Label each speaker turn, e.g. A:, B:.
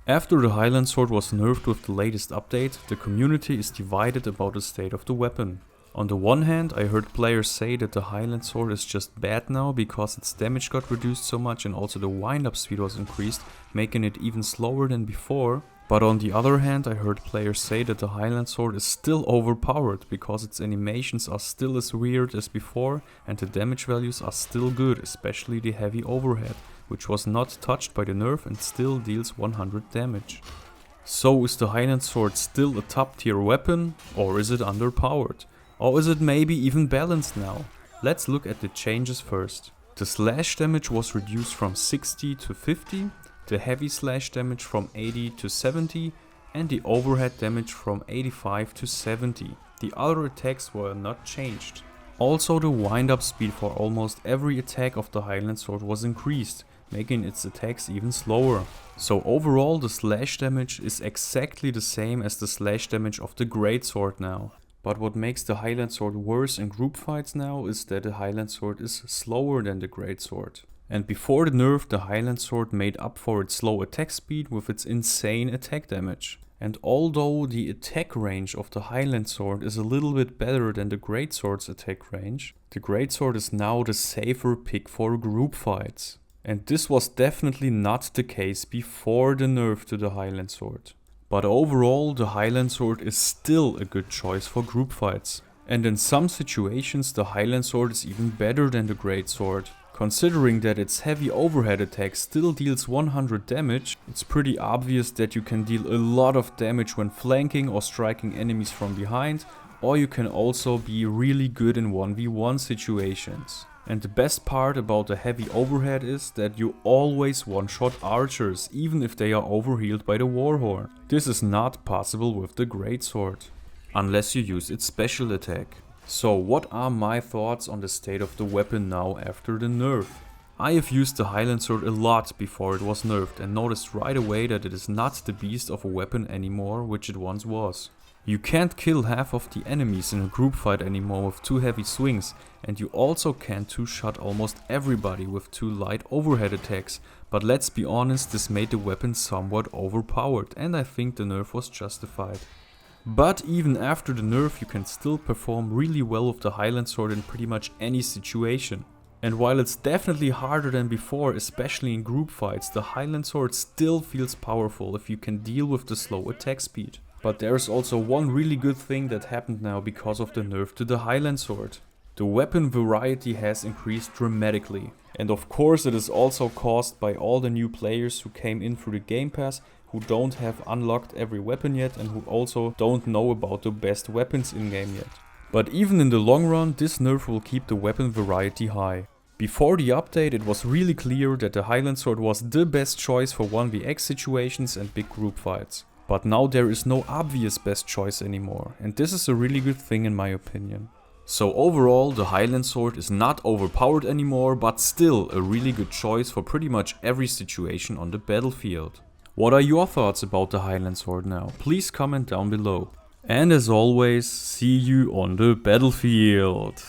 A: After the Highland Sword was nerfed with the latest update, the community is divided about the state of the weapon. On the one hand, I heard players say that the Highland Sword is just bad now because its damage got reduced so much and also the wind-up speed was increased, making it even slower than before. But on the other hand, I heard players say that the Highland Sword is still overpowered because its animations are still as weird as before and the damage values are still good, especially the heavy overhead, which was not touched by the nerf and still deals 100 damage. So is the Highland Sword still a top tier weapon, or is it underpowered? Or is it maybe even balanced now? Let's look at the changes first. The slash damage was reduced from 60 to 50, the heavy slash damage from 80 to 70, and the overhead damage from 85 to 70. The other attacks were not changed. Also, the wind-up speed for almost every attack of the Highland Sword was increased, making its attacks even slower. So overall, the slash damage is exactly the same as the slash damage of the greatsword now. But what makes the Highland Sword worse in group fights now is that the Highland Sword is slower than the greatsword. And before the nerf, the Highland Sword made up for its slow attack speed with its insane attack damage. And although the attack range of the Highland Sword is a little bit better than the greatsword's attack range, the greatsword is now the safer pick for group fights. And this was definitely not the case before the nerf to the Highland Sword. But overall, the Highland Sword is still a good choice for group fights. And in some situations, the Highland Sword is even better than the greatsword. Considering that its heavy overhead attack still deals 100 damage, it's pretty obvious that you can deal a lot of damage when flanking or striking enemies from behind, or you can also be really good in 1v1 situations. And the best part about the heavy overhead is that you always one-shot archers, even if they are overhealed by the warhorn. This is not possible with the greatsword, unless you use its special attack. So what are my thoughts on the state of the weapon now after the nerf? I have used the Highland Sword a lot before it was nerfed and noticed right away that it is not the beast of a weapon anymore, which it once was. You can't kill half of the enemies in a group fight anymore with 2 heavy swings, and you also can't two-shot almost everybody with 2 light overhead attacks, but let's be honest, this made the weapon somewhat overpowered and I think the nerf was justified. But even after the nerf you can still perform really well with the Highland Sword in pretty much any situation. And while it's definitely harder than before, especially in group fights, the Highland Sword still feels powerful if you can deal with the slow attack speed. But there's also one really good thing that happened now because of the nerf to the Highland Sword. The weapon variety has increased dramatically. And of course it is also caused by all the new players who came in through the Game Pass, who don't have unlocked every weapon yet and who also don't know about the best weapons in game yet. But even in the long run, this nerf will keep the weapon variety high. Before the update it was really clear that the Highland Sword was the best choice for 1vx situations and big group fights. But now there is no obvious best choice anymore, and this is a really good thing in my opinion. So overall, the Highland Sword is not overpowered anymore, but still a really good choice for pretty much every situation on the battlefield. What are your thoughts about the Highland Sword now? Please comment down below. And as always, see you on the battlefield.